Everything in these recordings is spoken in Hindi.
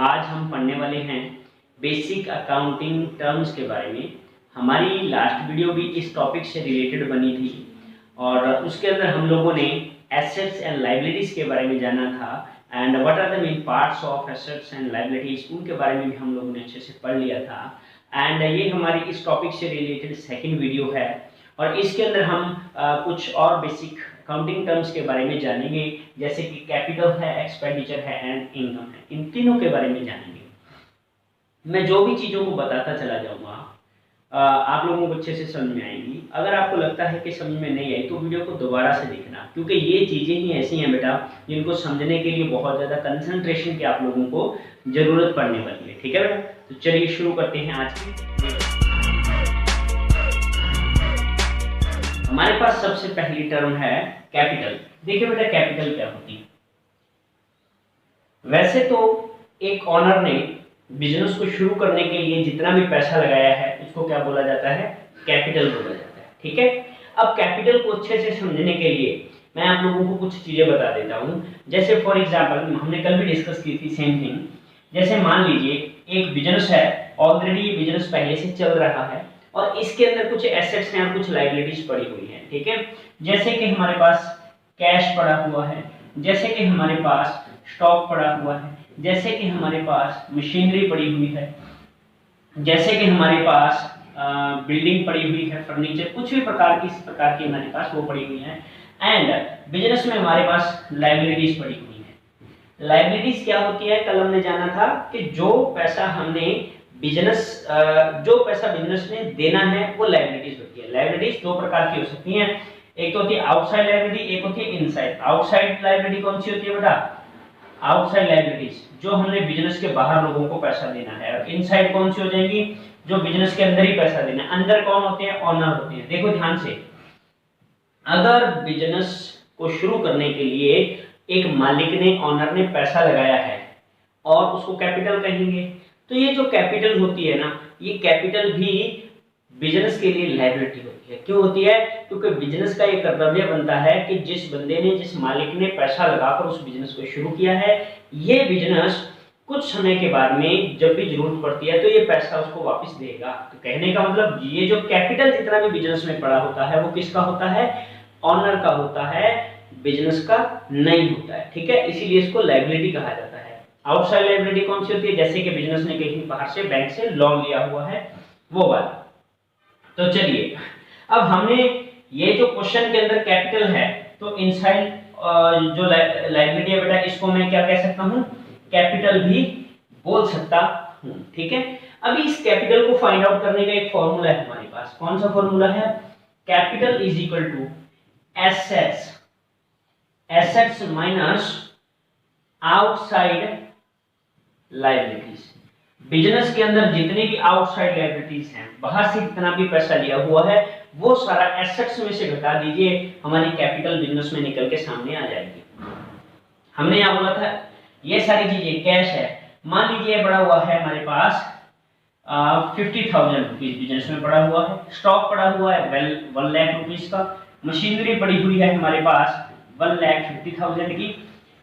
आज हम पढ़ने वाले हैं बेसिक अकाउंटिंग टर्म्स के बारे में। हमारी लास्ट वीडियो भी इस टॉपिक से रिलेटेड बनी थी और उसके अंदर हम लोगों ने एसेट्स एंड लाइबिलिटीज के बारे में जाना था and what are the main parts of assets and liabilities, उनके बारे में भी हम लोगों ने अच्छे से पढ़ लिया था। एंड ये हमारी इस टॉपिक से रिलेटेड सेकेंड वीडियो है और इसके अंदर हम कुछ और बेसिक अकाउंटिंग टर्म्स के बारे में जानेंगे, जैसे कि कैपिटल है, एक्सपेंडिचर है एंड इनकम है। इन तीनों के बारे में जानेंगे। मैं जो भी चीज़ों को बताता चला जाऊंगा आप लोगों को अच्छे से समझ में आएंगी। अगर आपको लगता है कि समझ में नहीं आई तो वीडियो को दोबारा से देखना, क्योंकि ये चीज़ें ही ऐसी हैं बेटा जिनको समझने के लिए बहुत ज़्यादा कंसंट्रेशन की आप लोगों को ज़रूरत पड़ने वाली है। ठीक है बेटा, तो चलिए शुरू करते हैं आज की वीडियो। हमारे पास सबसे पहली टर्म है कैपिटल। देखिए बेटा, कैपिटल क्या होती है। वैसे तो एक ऑनर ने बिजनेस को शुरू करने के लिए जितना भी पैसा लगाया है उसको क्या बोला जाता है, कैपिटल बोला जाता है। ठीक है, अब कैपिटल को अच्छे से समझने के लिए मैं आप लोगों को कुछ चीजें बता देता हूँ। जैसे फॉर एग्जांपल हमने कल भी डिस्कस की थी सेम थिंग। जैसे मान लीजिए एक बिजनेस है, ऑलरेडी ये बिजनेस पहले से चल रहा है और इसके अंदर कुछ एसेट्स हैं और कुछ लायबिलिटीज पड़ी हुई हैं। ठीक है, जैसे कि हमारे पास कैश पड़ा हुआ है, जैसे कि हमारे पास स्टॉक पड़ा हुआ है, जैसे कि हमारे पास मशीनरी पड़ी हुई है, जैसे कि हमारे पास बिल्डिंग पड़ी हुई है, फर्नीचर, कुछ भी प्रकार की इस प्रकार की हमारे पास वो पड़ी हुई है। एंड बिजनेस में हमारे पास लायबिलिटीज पड़ी हुई है। लायबिलिटीज क्या होती है, कल हमने जाना था कि जो पैसा बिजनेस ने देना है वो लायबिलिटीज होती है। लायबिलिटीज दो प्रकार की हो सकती हैं, एक तो होती है आउटसाइड लायबिलिटी, एक होती है इनसाइड। आउटसाइड लायबिलिटी कौन सी होती है बेटा, आउटसाइड लायबिलिटीज जो हमने बिजनेस के बाहर लोगों को पैसा देना है। और इनसाइड कौन सी हो जाएंगी, जो बिजनेस के अंदर ही पैसा देना है। अंदर कौन होते हैं, ऑनर होते हैं। देखो ध्यान से, अगर बिजनेस को शुरू करने के लिए एक मालिक ने, ऑनर ने पैसा लगाया है और उसको कैपिटल कहेंगे, तो ये जो कैपिटल होती है ना, ये कैपिटल भी बिजनेस के लिए लायबिलिटी होती है। क्यों होती है, क्योंकि बिजनेस का ये कर्तव्य बनता है कि जिस बंदे ने, जिस मालिक ने पैसा लगाकर उस बिजनेस को शुरू किया है, ये बिजनेस कुछ समय के बाद में जब भी जरूरत पड़ती है तो ये पैसा उसको वापस देगा। तो कहने का मतलब ये जो कैपिटल जितना भी बिजनेस में पड़ा होता है वो किसका होता है, ऑनर का होता है, बिजनेस का नहीं होता है। ठीक है, इसीलिए इसको लायबिलिटी कहा जाता है। आउटसाइड लायबिलिटी कौन सी होती है, जैसे कि बिजनेस ने कहीं बाहर से बैंक से लोन लिया हुआ है, वो वाला। तो चलिए, अब हमने ये जो क्वेश्चन के अंदर कैपिटल है, तो इनसाइड जो लायबिलिटी है बेटा, इसको मैं क्या कह सकता हूँ, कैपिटल भी बोल सकता हूँ। ठीक है, अभी इस कैपिटल को फाइंड आउट करने का एक फॉर्मूला है हमारे पास। कौन सा फॉर्मूला है, capital is equal to assets minus outside liabilities. Business के अंदर जितने भी आउटसाइड लायबिलिटीज हैं, बाहर से जितना भी पैसा लिया हुआ है, वो सारा एसेट्स में से घटा दीजिए, हमारी कैपिटल बिजनेस में निकल के सामने आ जाएगी। हमने यहाँ बोला था ये सारी चीजें, कैश है, मान लीजिए पड़ा हुआ है हमारे पास 50,000 रुपीज बिजनेस में पड़ा हुआ है, स्टॉक पड़ा हुआ है 1 लाख रुपीज का, मशीनरी पड़ी हुई है हमारे पास 1,50,000 की,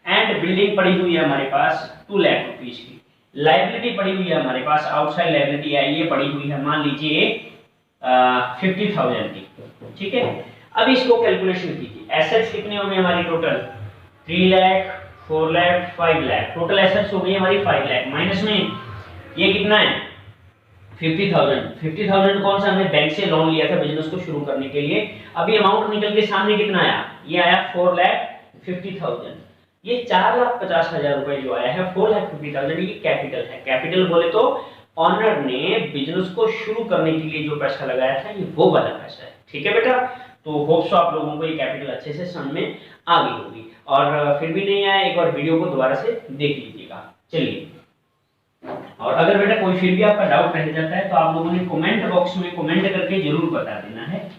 एंड बिल्डिंग पड़ी हुई है हमारे पास 2 लाख रुपीज की। लायबिलिटी पड़ी हुई है हमारे पास, आउटसाइड लायबिलिटी है, ये पड़ी हुई है मान लीजिए 50,000 की। ठीक है, अब इसको कैलकुलेशन कीजिए। एसेट्स कितने हो गए हमारी total, 3 lakh, 4 lakh, 5 lakh. Total assets हो गई हमारी 5 लाख। माइनस में ये कितना है, 50,000। 50,000 कौन सा, हमने बैंक से लोन लिया था बिजनेस को शुरू करने के लिए। अभी अमाउंट निकल के सामने कितना आया, ये आया 4,50,000। ये 4,50,000 रुपए जो आया है, 4,50,000, ये कैपिटल है। कैपिटल बोले तो ऑनर ने बिजनेस को शुरू करने के लिए जो पैसा लगाया था, ये वो वाला पैसा है। ठीक है बेटा, तो होप सो आप लोगों को ये कैपिटल अच्छे से समझ में आ गई होगी। और फिर भी नहीं आया, एक बार वीडियो को दोबारा से देख लीजिएगा। चलिए, और अगर बेटा कोई फिर भी आपका डाउट रह जाता है तो आप लोगों ने कमेंट बॉक्स में कमेंट करके जरूर बता देना है,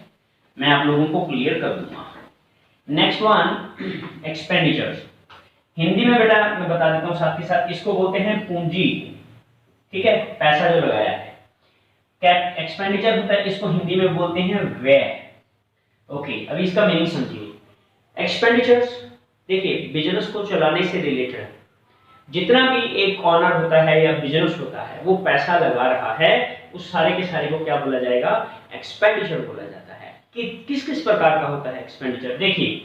मैं आप लोगों को क्लियर कर दूंगा। Next one, expenditures. हिंदी में बेटा मैं बता देता हूँ साथ ही साथ, इसको बोलते हैं पूंजी। ठीक है, पैसा जो लगाया है। कैप एक्सपेंडिचर होता है, इसको हिंदी में बोलते हैं व्यय। ओके, अभी इसका मीनिंग समझिए। एक्सपेंडिचर्स देखिए बिजनेस को चलाने से रिलेटेड जितना भी एक ऑनर होता है या बिजनेस होता है वो पैसा लगा रहा है, उस सारे के सारे को क्या बोला जाएगा, एक्सपेंडिचर बोला जाता है। कि किस किस प्रकार का होता है एक्सपेंडिचर, देखिए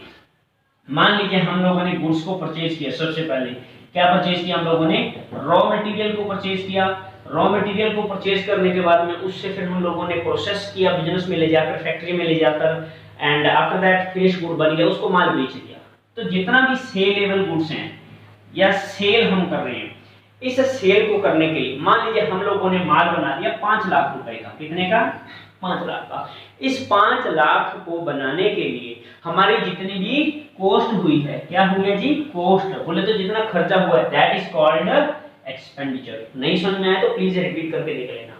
मान लीजिए हम लोगों ने गुड्स को परचेज किया, सबसे पहले क्या परचेज किया हम लोगों ने, रॉ मटेरियल को परचेज किया। रॉ मटेरियल को परचेज करने के बाद में उससे फिर हम लोगों ने प्रोसेस किया, बिजनेस में ले जाकर, फैक्ट्री में ले जाकर, and after that finish good बन गया, उसको माल बेच दिया। तो जितना भी सेलेबल गुड्स हैं या सेल हम कर रहे हैं, इस सेल को करने के लिए मान लीजिए हम लोगों ने माल बना दिया 5 लाख रुपए का, कितने का, 5 लाख का। इस 5 लाख को बनाने के लिए हमारी जितनी भी कॉस्ट हुई है, क्या हुई है जी, कॉस्ट, बोले तो जितना खर्चा हुआ है, दैट इज कॉल्ड एक्सपेंडिचर। नहीं समझ में आया तो प्लीज रिपीट करके देख लेना।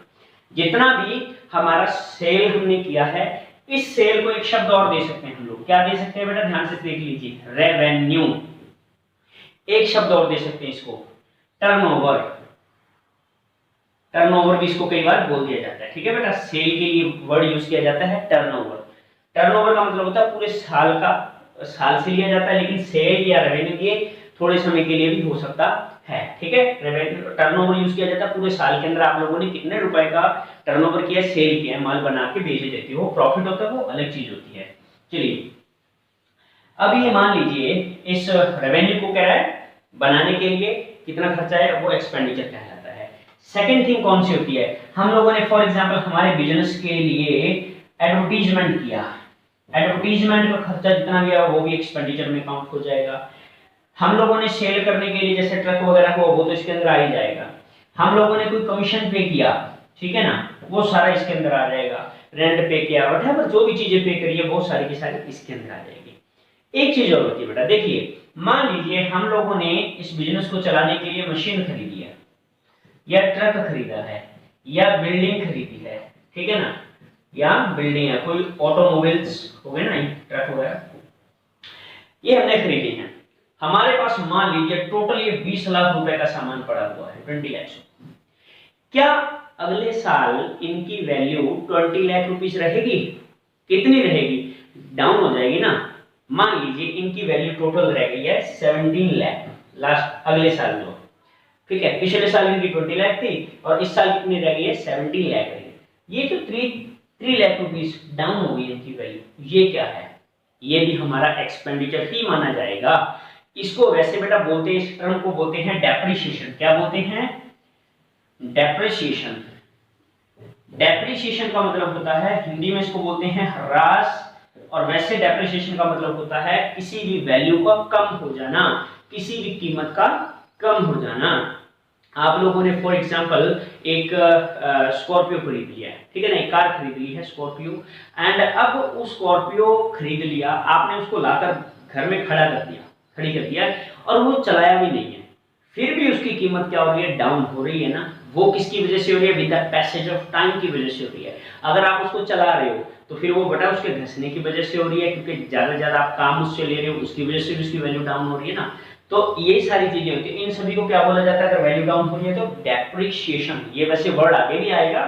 जितना भी हमारा सेल हमने किया है, इस सेल को एक शब्द और दे सकते हैं हम लोग, क्या दे सकते हैं बेटा, ध्यान से देख लीजिए, रेवेन्यू। एक शब्द और दे सकते हैं इसको, टर्नओवर। टर्नओवर भी इसको कई बार बोल दिया जाता है, ठीक है बेटा। सेल के लिए वर्ड यूज किया जाता है टर्नओवर। टर्नओवर का मतलब होता है पूरे साल का, साल से लिया जाता है, लेकिन सेल या रेवेन्यू ये थोड़े समय के लिए भी हो सकता है, ठीक है। रेवेन्यू टर्नओवर यूज किया जाता है पूरे साल के अंदर आप लोगों ने कितने रुपए का टर्नओवर किया, सेल किया, माल बना के बेचे देते हो, प्रॉफिट होता है, वो अलग चीज होती है। चलिए अब ये मान लीजिए इस रेवेन्यू को क्या है, बनाने के लिए कितना खर्चा है, वो एक्सपेंडिचर कहलाता है। सेकंड थिंग कौन सी होती है, हम लोगों ने फॉर एग्जांपल हमारे बिजनेस के लिए एडवर्टीजमेंट किया, एडवर्टीजमेंट का खर्चा जितना भी है वो भी एक्सपेंडिचर में काउंट हो जाएगा। हम लोगों ने सेल करने के लिए जैसे ट्रक वगैरह को, वो तो इसके अंदर आ ही जाएगा। हम लोगों ने कोई कमीशन पे किया, ठीक है ना, वो सारा इसके अंदर आ जाएगा। रेंट पे किया, व्हाटएवर जो भी चीजें पे करी है वो सारी की सारी इसके अंदर आ जाएगी। एक चीज और होती है बेटा, देखिए मान लीजिए हम लोगों ने इस बिजनेस को चलाने के लिए मशीन खरीदी है, या ट्रक खरीदा है, या बिल्डिंग खरीदी है, ठीक है ना, या बिल्डिंग है, कोई ऑटोमोबाइल्स हो गए ना, ट्रक वगैरह, ये हमने खरीदे हैं। हमारे पास मान लीजिए टोटल ये 20 लाख रुपए का सामान पड़ा हुआ है, 20 लाख। क्या अगले साल इनकी वैल्यू 20 लाख रुपीस रहेगी, कितनी रहेगी, डाउन हो जाएगी ना। मान लीजिए इनकी वैल्यू टोटल रह गई है 17 लाख लास्ट अगले साल जो, ठीक है, पिछले साल इनकी 20 लाख थी और इस साल कितनी रह गई है, 17 लाख रही है। ये तो 3 लाख रुपीस डाउन हो गई इनकी वैल्यू, ये क्या है, ये भी हमारा एक्सपेंडिचर ही माना जाएगा। इसको वैसे बेटा बोलते हैं, इस टर्म को बोलते हैं डेप्रिसिएशन। क्या बोलते हैं, डेप्रिसिएशन। डेप्रिसिएशन का मतलब होता है, हिंदी में इसको बोलते हैं ह्रास, और वैसे डेप्रिसिएशन का मतलब होता है किसी भी वैल्यू का कम हो जाना, किसी भी कीमत का कम हो जाना। आप लोगों ने फॉर एग्जांपल एक स्कॉर्पियो खरीद लिया है, ठीक है ना, एक कार खरीद ली है स्कॉर्पियो, एंड अब उस स्कॉर्पियो खरीद लिया आपने, उसको लाकर घर में खड़ा कर दिया, खड़ी कर दिया, और वो चलाया भी नहीं है, फिर भी उसकी कीमत क्या हो रही है, डाउन हो रही है ना। वो किसकी वजह से हो रही है, with the passage of time की वजह से हो रही है। अगर आप उसको चला रहे हो तो फिर वो बेटा उसके घसने की वजह से हो रही है, क्योंकि ज्यादा ज्यादा आप काम उससे ले रहे हो, उसकी वजह से भी उसकी वैल्यू डाउन हो रही है ना। तो ये सारी चीजें होती है, इन सभी को क्या बोला जाता है, अगर वैल्यू डाउन हो रही है तो डेप्रिसिएशन। ये वैसे वर्ड आगे भी आएगा,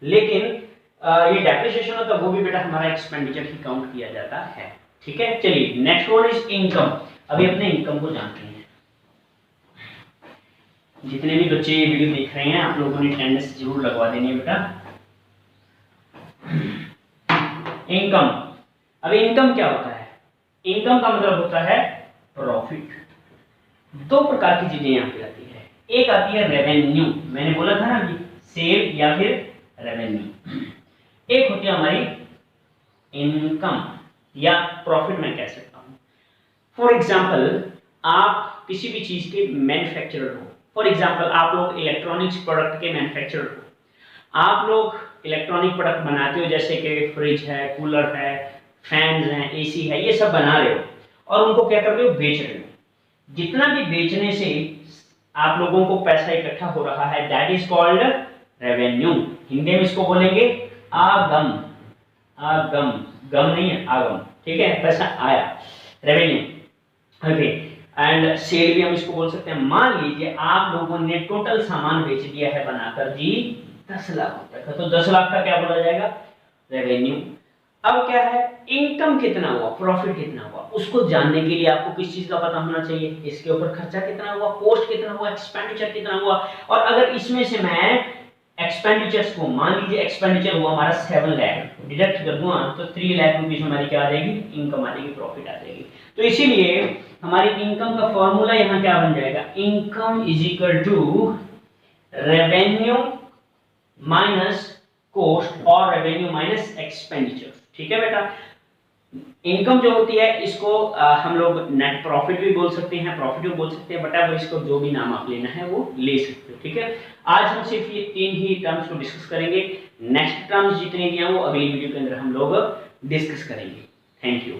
लेकिन ये डेप्रिसिएशन होता है वो भी बेटा हमारा एक्सपेंडिचर ही काउंट किया जाता है, ठीक है। चलिए नेक्स्ट वन इज इनकम। अभी अपने इनकम को जानते हैं। जितने भी बच्चे ये वीडियो देख रहे हैं आप लोगों ने अटेंडेंस जरूर लगवा देनी है बेटा। इनकम, अभी इनकम क्या होता है, इनकम का मतलब होता है प्रॉफिट। दो प्रकार की चीजें यहाँ पे आती है, एक आती है रेवेन्यू, मैंने बोला था ना कि सेल या फिर रेवेन्यू। एक होती है हमारी इनकम या प्रॉफिट मैं कह सकता हूँ। फॉर एग्जाम्पल आप किसी भी चीज के मैन्युफैक्चरर हो, फॉर एग्जाम्पल आप लोग इलेक्ट्रॉनिक्स प्रोडक्ट के मैन्युफैक्चरर हो, आप लोग इलेक्ट्रॉनिक प्रोडक्ट बनाते हो, जैसे कि फ्रिज है, कूलर है, फैंस हैं, एसी है, ये सब बना रहे हो और उनको क्या कर रहे हो, बेच रहे हो। जितना भी बेचने से आप लोगों को पैसा इकट्ठा हो रहा है, that is called revenue. Hindi में इसको बोलेंगे आगम, आगम, गम नहीं है, आगम, ठीक है, पैसा आया, रेवेन्यू, ओके। एंड सेल भी हम इसको बोल सकते हैं। मान लीजिए आप लोगों ने टोटल सामान बेच दिया है बनाकर जी 10 लाख रुपए का, तो 10 लाख का क्या बोला जाएगा, रेवेन्यू। अब क्या है, इनकम कितना हुआ, प्रॉफिट कितना हुआ, उसको जानने के लिए आपको किस चीज का पता होना चाहिए, इसके ऊपर खर्चा कितना हुआ, कॉस्ट कितना हुआ, एक्सपेंडिचर कितना हुआ। और अगर इसमें से मैं एक्सपेंडिचर्स को, मान लीजिए एक्सपेंडिचर हुआ हमारा 7 लाख, डिडक्ट कर दूंगा तो 3 लाख रुपीस हमारी क्या आ जाएगी, इनकम आ जाएगी, प्रॉफिट आ जाएगी। तो इसीलिए हमारी इनकम का फॉर्मूला यहाँ क्या बन जाएगा, income is equal to revenue minus cost और रेवेन्यू माइनस एक्सपेंडिचर। ठीक है बेटा, इनकम जो होती है इसको हम लोग नेट प्रॉफिट भी बोल सकते हैं, प्रॉफिट भी बोल सकते हैं, बट अब इसको जो भी नाम आप लेना है वो ले सकते हो। ठीक है, आज हम सिर्फ ये 3 ही टर्म्स को डिस्कस करेंगे, नेक्स्ट टर्म्स जितने भी हैं वो अगली वीडियो के अंदर हम लोग डिस्कस करेंगे। Thank you.